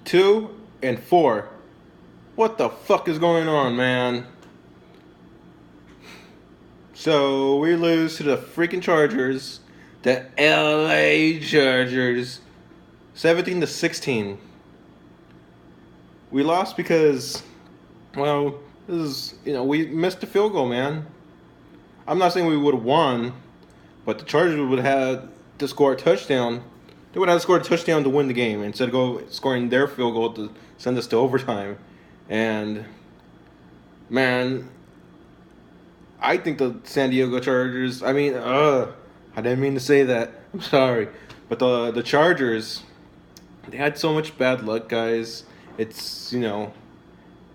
2-4. What the fuck is going on, man? So we lose to the freaking Chargers, the LA Chargers, 17-16. We lost because, well, this is, we missed the field goal, man. I'm not saying we would have won, but the Chargers would have had to score a touchdown. They would have to score a touchdown to win the game instead of scoring their field goal to send us to overtime. And, man, I think the San Diego Chargers, I didn't mean to say that. I'm sorry. But the Chargers, they had so much bad luck, guys. It's, it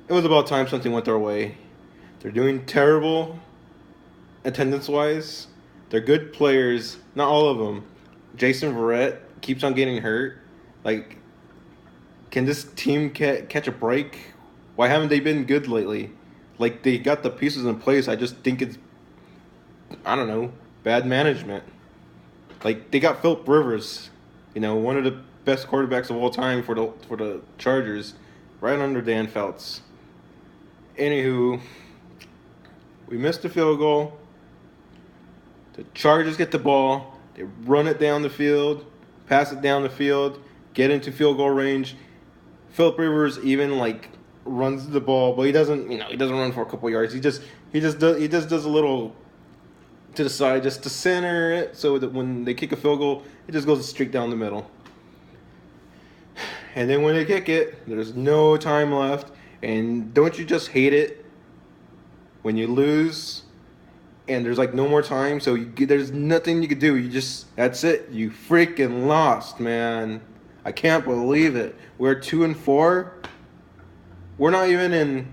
was about time something went their way. They're doing terrible attendance-wise. They're good players. Not all of them. Jason Verrett keeps on getting hurt. Like, can this team catch a break? Why haven't they been good lately? Like, they got the pieces in place. I just think it's, bad management. Like, they got Philip Rivers, one of the best quarterbacks of all time for the Chargers, right under Dan Fouts. Anywho, we missed the field goal. The Chargers get the ball. They run it down the field, pass it down the field, get into field goal range. Philip Rivers even runs the ball, but he doesn't run for a couple yards. He just does a little to the side just to center it so that when they kick a field goal, it just goes straight down the middle. And then when they kick it, there's no time left. And don't you just hate it when you lose and there's no more time? So there's nothing you could do. That's it. You freaking lost, man. I can't believe it. We're 2-4. We're not even in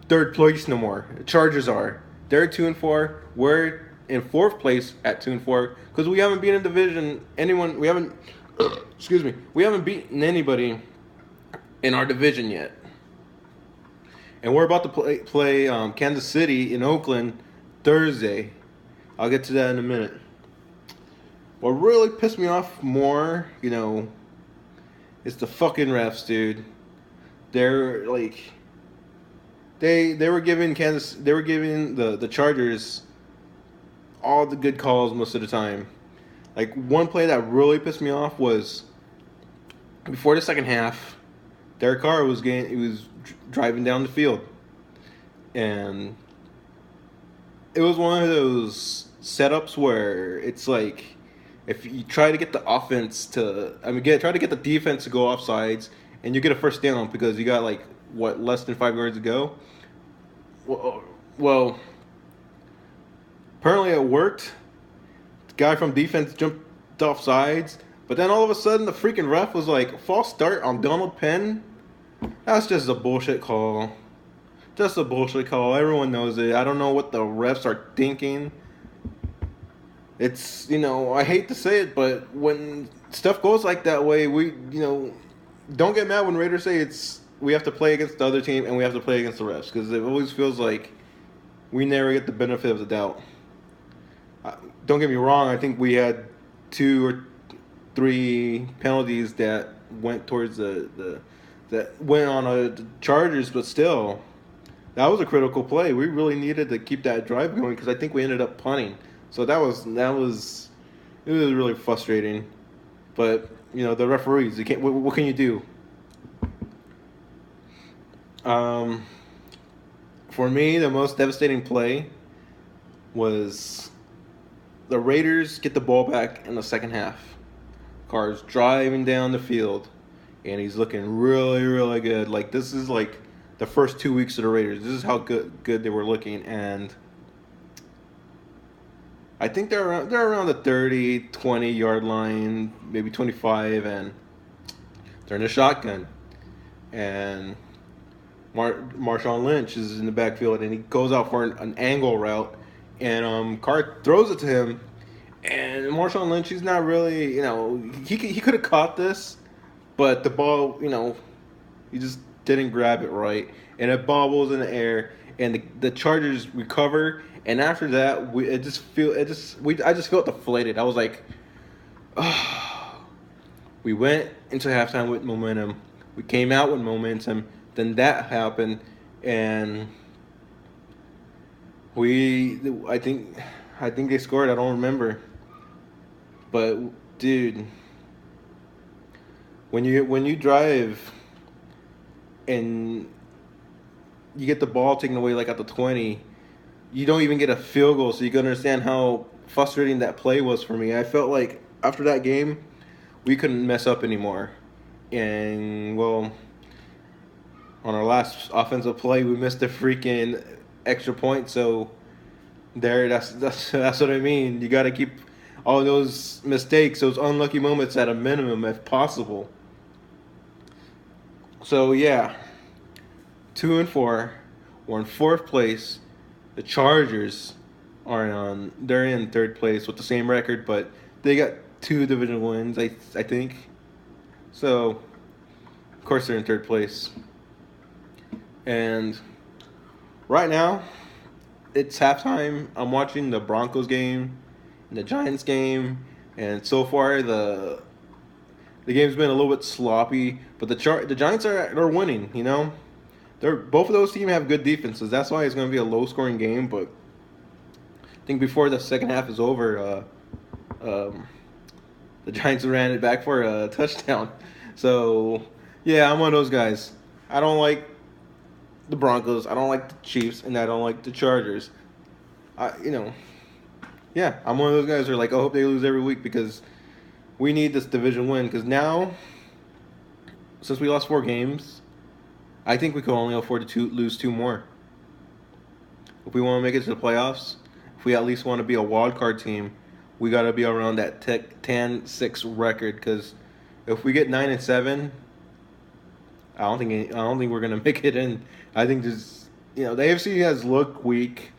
third place no more. The Chargers are. They're 2-4. We're in fourth place at 2-4 because we haven't beaten division anyone. We haven't. Excuse me. We haven't beaten anybody in our division yet. And we're about to play Kansas City in Oakland Thursday. I'll get to that in a minute. What really pissed me off more, is the fucking refs, dude. They're they were giving the Chargers all the good calls most of the time. One play that really pissed me off was before the second half. Derek Carr was driving down the field, and it was one of those setups where it's if you try to get the offense try to get the defense to go off sides, and you get a first down because you got less than 5 yards to go. Well, apparently it worked. The guy from defense jumped off sides, but then all of a sudden the freaking ref was false start on Donald Penn. That's just a bullshit call. Just a bullshit call. Everyone knows it. I don't know what the refs are thinking. It's, I hate to say it, but when stuff goes that way, we, don't get mad when Raiders say we have to play against the other team and we have to play against the refs, because it always feels like we never get the benefit of the doubt. Don't get me wrong. I think we had 2 or 3 penalties that went towards that went on the Chargers, but still, that was a critical play. We really needed to keep that drive going because I think we ended up punting. So it was really frustrating. But the referees, what can you do? For me, the most devastating play was the Raiders get the ball back in the second half. Carr's driving down the field, and he's looking really, really good. This is the first 2 weeks of the Raiders. This is how good they were looking, and I think they're around the 30, 20 yard line, maybe 25, and they're in a shotgun. And Marshawn Lynch is in the backfield, and he goes out for an angle route, and Carr throws it to him, and Marshawn Lynch, he's not really, he could have caught this, but the ball, he just didn't grab it right, and it bobbles in the air, and the Chargers recover, and after that, I just felt deflated. I was we went into halftime with momentum. We came out with momentum. Then that happened, and we I think they scored. I don't remember, but dude, when you drive and you get the ball taken away like at the 20, you don't even get a field goal, so you can understand how frustrating that play was for me. I felt like after that game, we couldn't mess up anymore. And well, on our last offensive play, we missed a freaking extra point. So that's what I mean. You got to keep all those mistakes, those unlucky moments at a minimum if possible. So yeah, 2-4. We're in fourth place. The Chargers they're in third place with the same record, but they got 2 division wins, I think. So of course they're in third place. And right now, it's halftime. I'm watching the Broncos game and the Giants game, and so far the game's been a little bit sloppy, but the Giants are winning. You know, both of those teams have good defenses. That's why it's going to be a low scoring game. But I think before the second half is over, the Giants ran it back for a touchdown. So yeah, I'm one of those guys. I don't like the Broncos, I don't like the Chiefs, and I don't like the Chargers. Yeah, I'm one of those guys who are like, I hope they lose every week because we need this division win. Because now, since we lost 4 games, I think we could only afford to lose 2 more. If we want to make it to the playoffs, if we at least want to be a wild card team, we got to be around that 10-6 record. Because if we get 9-7, I don't think we're gonna make it in. I think just the AFC has looked weak,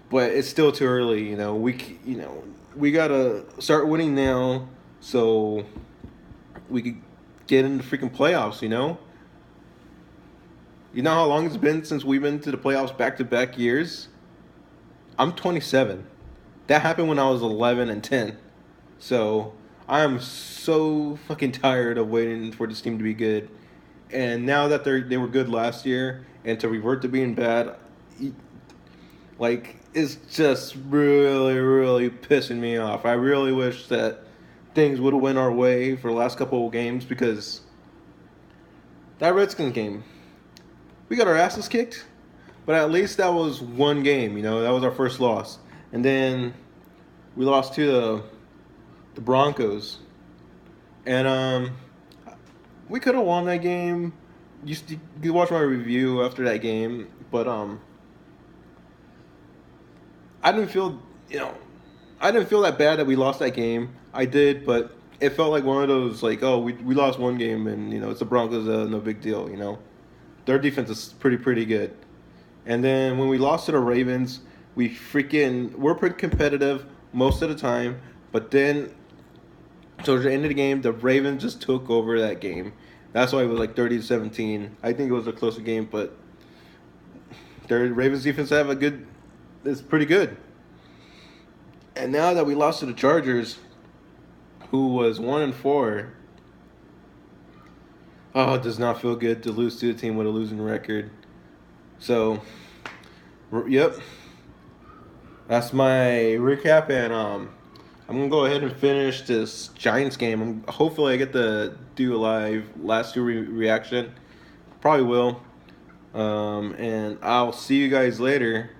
but it's still too early. We gotta start winning now so we could get into freaking playoffs. You know how long it's been since we've been to the playoffs back-to-back years? I'm 27. That happened when I was 11 and 10. So I am so fucking tired of waiting for this team to be good. And now that they were good last year, and to revert to being bad, it's just really, really pissing me off. I really wish that things would have went our way for the last couple of games, because that Redskins game, we got our asses kicked, but at least that was one game. That was our first loss, and then we lost to the Broncos, and we could have won that game. You can watch my review after that game, but I didn't feel that bad that we lost that game. I did, but it felt like one of those we lost one game and it's the Broncos, no big deal. Their defense is pretty good. And then when we lost to the Ravens, we're pretty competitive most of the time, but then towards the end of the game, the Ravens just took over that game. That's why it was 30-17. I think it was a closer game, but the Ravens defense is pretty good. And now that we lost to the Chargers, who was 1-4, it does not feel good to lose to a team with a losing record. So, yep, that's my recap, and I'm going to go ahead and finish this Giants game. Hopefully I get to do a live last 2 reaction. Probably will. And I'll see you guys later.